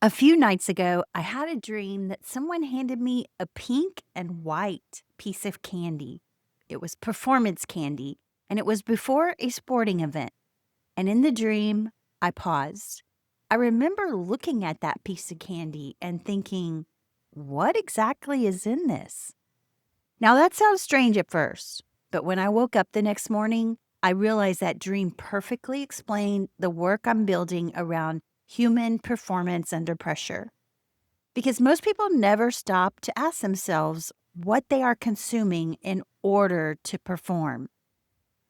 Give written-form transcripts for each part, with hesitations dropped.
A few nights ago, I had a dream that someone handed me a pink and white piece of candy. It was performance candy, and it was before a sporting event. And in the dream, I paused. I remember looking at that piece of candy and thinking, what exactly is in this? Now, that sounds strange at first, but when I woke up the next morning, I realized that dream perfectly explained the work I'm building around human performance under pressure. Because most people never stop to ask themselves what they are consuming in order to perform.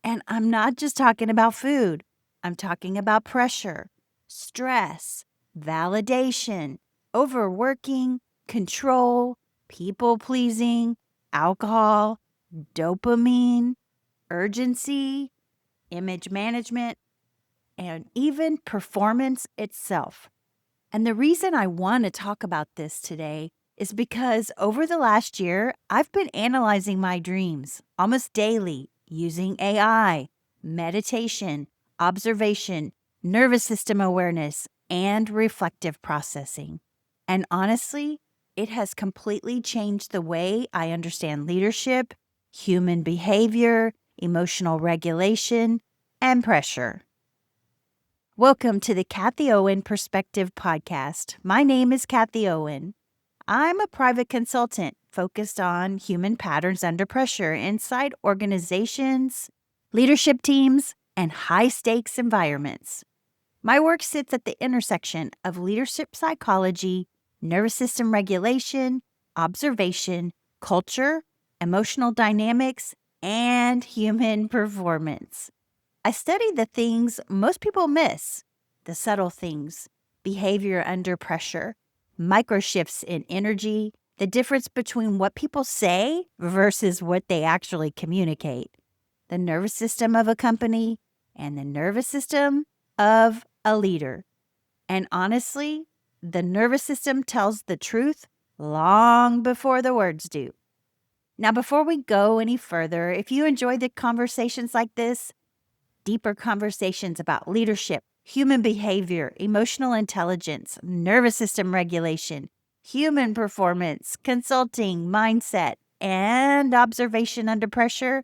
And I'm not just talking about food, I'm talking about pressure, stress, validation, overworking, control, people pleasing, alcohol, dopamine, urgency, image management, and even performance itself. And the reason I want to talk about this today is because over the last year, I've been analyzing my dreams almost daily using AI, meditation, observation, nervous system awareness, and reflective processing. And honestly, it has completely changed the way I understand leadership, human behavior, emotional regulation, and pressure. Welcome to the Kathie Owen Perspective podcast. My name is Kathie Owen. I'm a private consultant focused on human patterns under pressure inside organizations, leadership teams, and high stakes environments. My work sits at the intersection of leadership psychology, nervous system regulation, observation, culture, emotional dynamics, and human performance. I study the things most people miss, the subtle things, behavior under pressure, micro shifts in energy, the difference between what people say versus what they actually communicate, the nervous system of a company, and the nervous system of a leader. And honestly, the nervous system tells the truth long before the words do. Now, before we go any further, if you enjoy the conversations like this, deeper conversations about leadership, human behavior, emotional intelligence, nervous system regulation, human performance, consulting, mindset, and observation under pressure,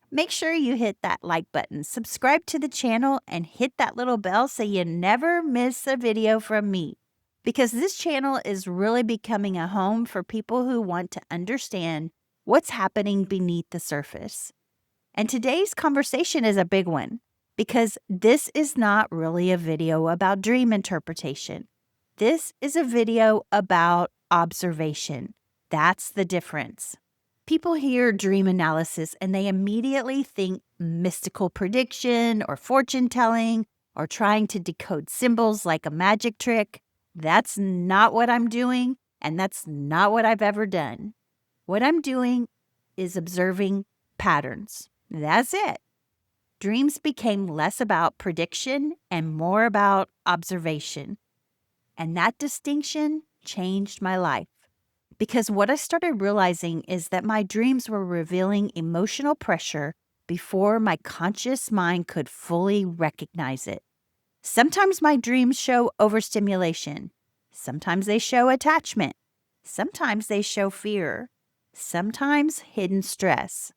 make sure you hit that like button, subscribe to the channel, and hit that little bell so you never miss a video from me. Because this channel is really becoming a home for people who want to understand what's happening beneath the surface. And today's conversation is a big one because this is not really a video about dream interpretation. This is a video about observation. That's the difference. People hear dream analysis and they immediately think mystical prediction or fortune telling or trying to decode symbols like a magic trick. That's not what I'm doing, and that's not what I've ever done. What I'm doing is observing patterns. That's it. Dreams became less about prediction and more about observation. And that distinction changed my life. Because what I started realizing is that my dreams were revealing emotional pressure before my conscious mind could fully recognize it. Sometimes my dreams show overstimulation. Sometimes they show attachment. Sometimes they show fear. Sometimes hidden stress.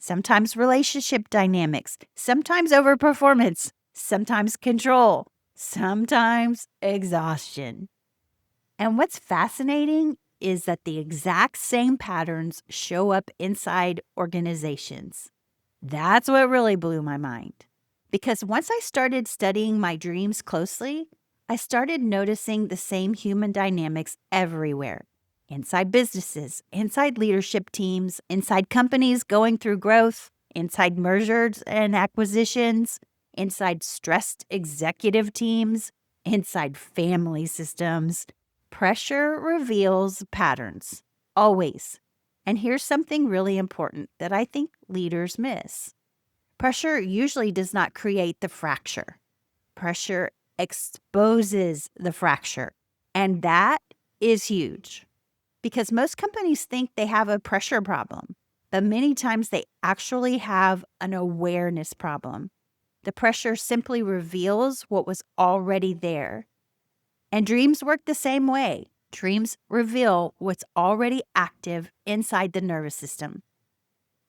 Sometimes relationship dynamics, sometimes overperformance, sometimes control, sometimes exhaustion. And what's fascinating is that the exact same patterns show up inside organizations. That's what really blew my mind. Because once I started studying my dreams closely, I started noticing the same human dynamics everywhere. Inside businesses, inside leadership teams, inside companies going through growth, inside mergers and acquisitions, inside stressed executive teams, inside family systems. Pressure reveals patterns, always. And here's something really important that I think leaders miss. Pressure usually does not create the fracture. Pressure exposes the fracture, and that is huge. Because most companies think they have a pressure problem, but many times they actually have an awareness problem. The pressure simply reveals what was already there. And dreams work the same way. Dreams reveal what's already active inside the nervous system.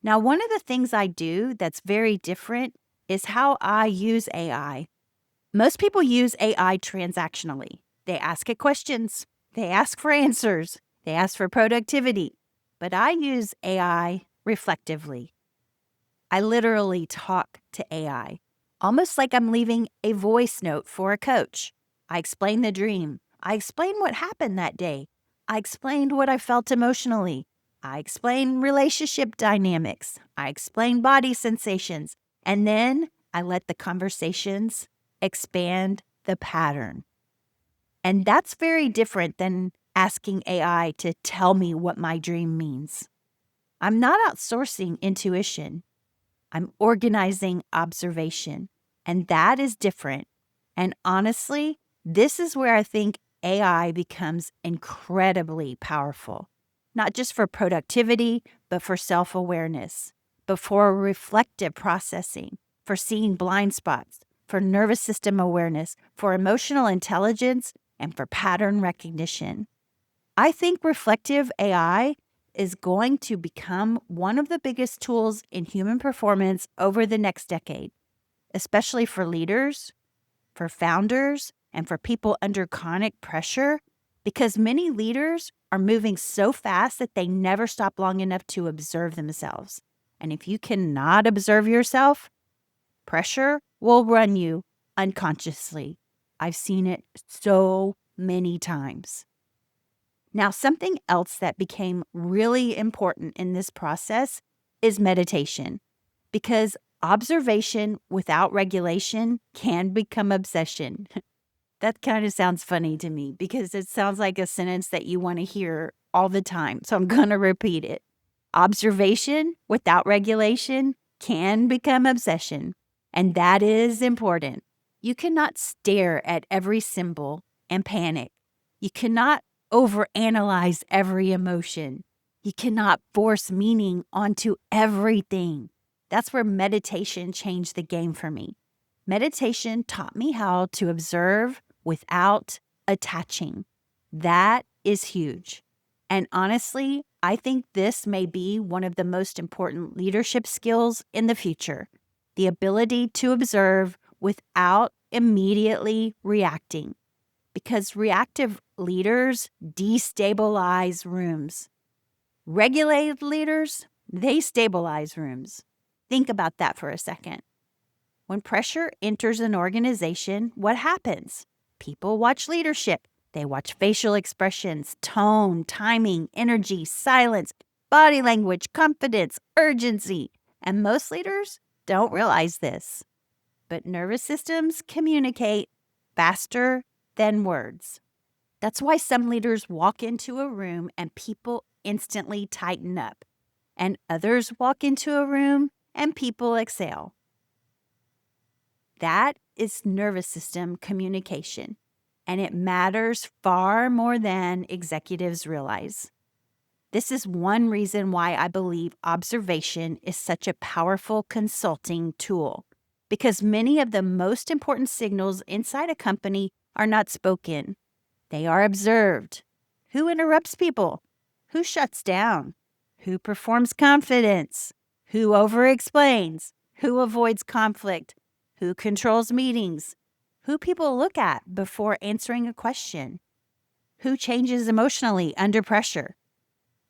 Now, one of the things I do that's very different is how I use AI. Most people use AI transactionally. They ask it questions, they ask for answers, they ask for productivity. But I use AI reflectively. I literally talk to AI, almost like I'm leaving a voice note for a coach. I explain the dream. I explain what happened that day. I explained what I felt emotionally. I explain relationship dynamics. I explain body sensations. And then I let the conversations expand the pattern. And that's very different than asking AI to tell me what my dream means. I'm not outsourcing intuition. I'm organizing observation, and that is different. And honestly, this is where I think AI becomes incredibly powerful, not just for productivity, but for self-awareness, but for reflective processing, for seeing blind spots, for nervous system awareness, for emotional intelligence, and for pattern recognition. I think reflective AI is going to become one of the biggest tools in human performance over the next decade, especially for leaders, for founders, and for people under chronic pressure, because many leaders are moving so fast that they never stop long enough to observe themselves. And if you cannot observe yourself, pressure will run you unconsciously. I've seen it so many times. Now, something else that became really important in this process is meditation, because observation without regulation can become obsession. That kind of sounds funny to me because it sounds like a sentence that you want to hear all the time. So I'm going to repeat it. Observation without regulation can become obsession, and that is important. You cannot stare at every symbol and panic. You cannot overanalyze every emotion. You cannot force meaning onto everything. That's where meditation changed the game for me. Meditation taught me how to observe without attaching. That is huge. And honestly, I think this may be one of the most important leadership skills in the future, the ability to observe without immediately reacting. Because reactive leaders destabilize rooms. Regulated leaders, they stabilize rooms. Think about that for a second. When pressure enters an organization, what happens? People watch leadership. They watch facial expressions, tone, timing, energy, silence, body language, confidence, urgency. And most leaders don't realize this. But nervous systems communicate faster than words. That's why some leaders walk into a room and people instantly tighten up, and others walk into a room and people exhale. That is nervous system communication, and it matters far more than executives realize. This is one reason why I believe observation is such a powerful consulting tool, because many of the most important signals inside a company are not spoken. They are observed. Who interrupts people? Who shuts down? Who performs confidence? Who over-explains? Who avoids conflict? Who controls meetings? Who people look at before answering a question? Who changes emotionally under pressure?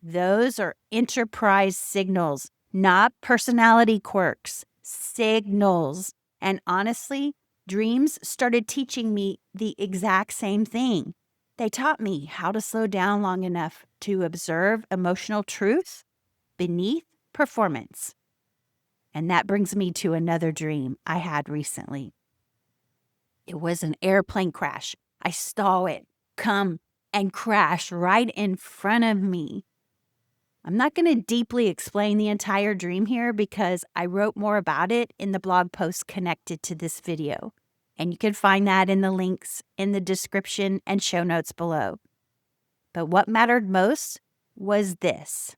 Those are enterprise signals, not personality quirks. Signals. And honestly, dreams started teaching me the exact same thing. They taught me how to slow down long enough to observe emotional truth beneath performance. And that brings me to another dream I had recently. It was an airplane crash. I saw it come and crash right in front of me. I'm not going to deeply explain the entire dream here because I wrote more about it in the blog post connected to this video. And you can find that in the links in the description and show notes below. But what mattered most was this.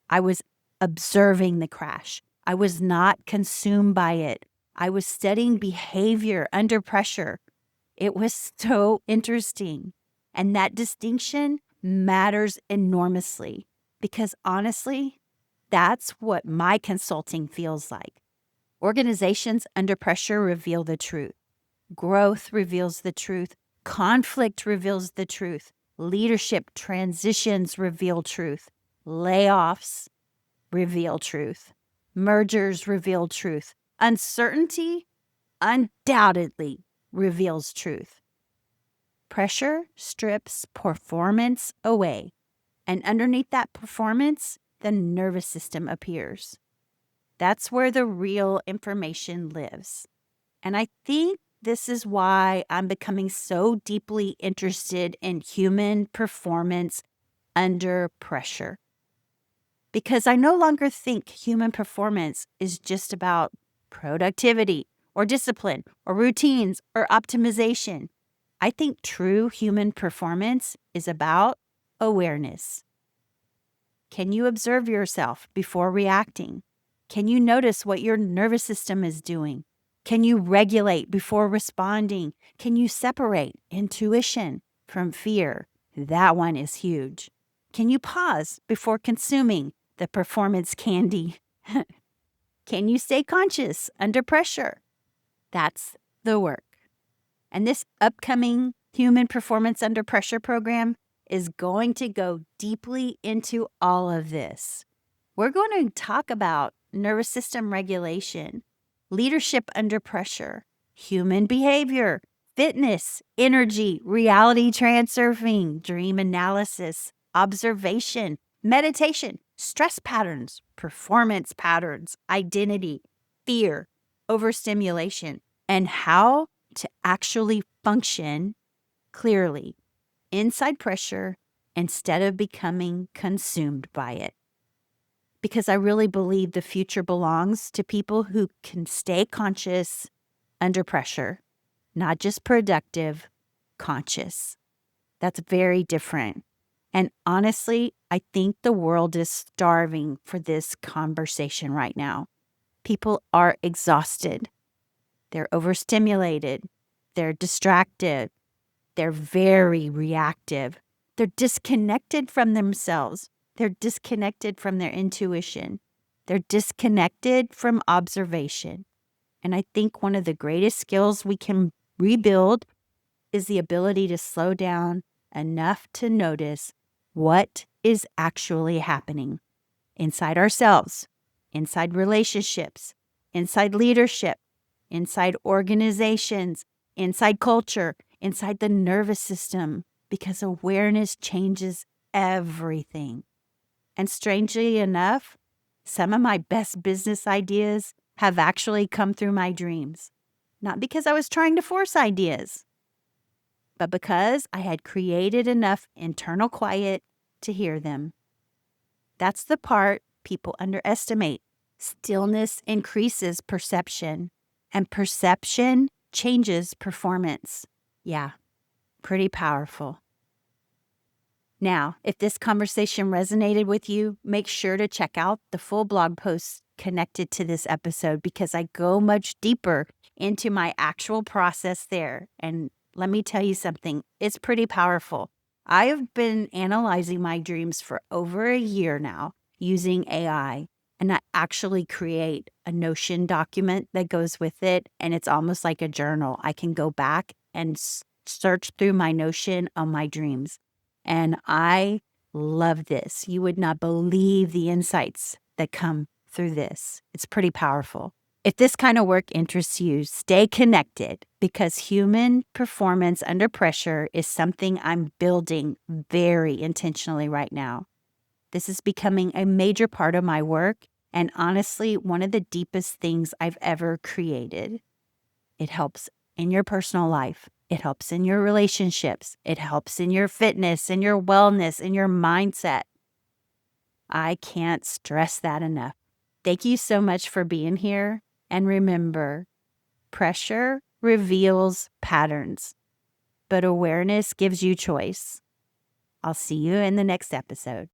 I was observing the crash. I was not consumed by it. I was studying behavior under pressure. It was so interesting. And that distinction matters enormously because honestly, that's what my consulting feels like. Organizations under pressure reveal the truth. Growth reveals the truth. Conflict reveals the truth. Leadership transitions reveal truth. Layoffs reveal truth. Mergers reveal truth. Uncertainty undoubtedly reveals truth. Pressure strips performance away, and underneath that performance, the nervous system appears. That's where the real information lives. And I think this is why I'm becoming so deeply interested in human performance under pressure. Because I no longer think human performance is just about productivity or discipline or routines or optimization. I think true human performance is about awareness. Can you observe yourself before reacting? Can you notice what your nervous system is doing? Can you regulate before responding? Can you separate intuition from fear? That one is huge. Can you pause before consuming the performance candy? Can you stay conscious under pressure? That's the work. And this upcoming Human Performance Under Pressure program is going to go deeply into all of this. We're going to talk about nervous system regulation, leadership under pressure, human behavior, fitness, energy, reality transurfing, dream analysis, observation, meditation, stress patterns, performance patterns, identity, fear, overstimulation, and how to actually function clearly inside pressure instead of becoming consumed by it. Because I really believe the future belongs to people who can stay conscious under pressure, not just productive, conscious. That's very different. And honestly, I think the world is starving for this conversation right now. People are exhausted. They're overstimulated. They're distracted. They're very reactive. They're disconnected from themselves. They're disconnected from their intuition. They're disconnected from observation. And I think one of the greatest skills we can rebuild is the ability to slow down enough to notice what is actually happening inside ourselves, inside relationships, inside leadership, inside organizations, inside culture, inside the nervous system, because awareness changes everything. And strangely enough, some of my best business ideas have actually come through my dreams. Not because I was trying to force ideas, but because I had created enough internal quiet to hear them. That's the part people underestimate. Stillness increases perception, and perception changes performance. Yeah, pretty powerful. Now, if this conversation resonated with you, make sure to check out the full blog post connected to this episode because I go much deeper into my actual process there. And let me tell you something, it's pretty powerful. I have been analyzing my dreams for over a year now using AI, and I actually create a Notion document that goes with it, and it's almost like a journal. I can go back and search through my Notion on my dreams. And I love this. You would not believe the insights that come through this. It's pretty powerful. If this kind of work interests you, stay connected because human performance under pressure is something I'm building very intentionally right now. This is becoming a major part of my work and honestly, one of the deepest things I've ever created. It helps in your personal life. It helps in your relationships. It helps in your fitness, in your wellness, in your mindset. I can't stress that enough. Thank you so much for being here. And remember, pressure reveals patterns, but awareness gives you choice. I'll see you in the next episode.